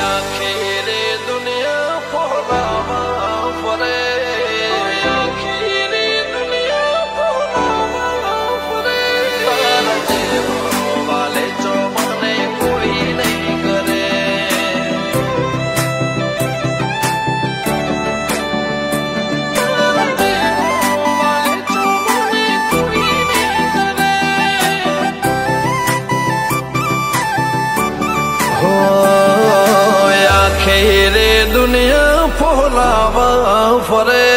आखिर दुनिया फोलावा फरे, आखिर दुनिया फोलावा फरे। तारा जेवो वाले जो मने कोई नहीं करे, तारा जेवो वाले जो मने कोई नहीं करे। हो आखिर दुनिया फोलावा फरे।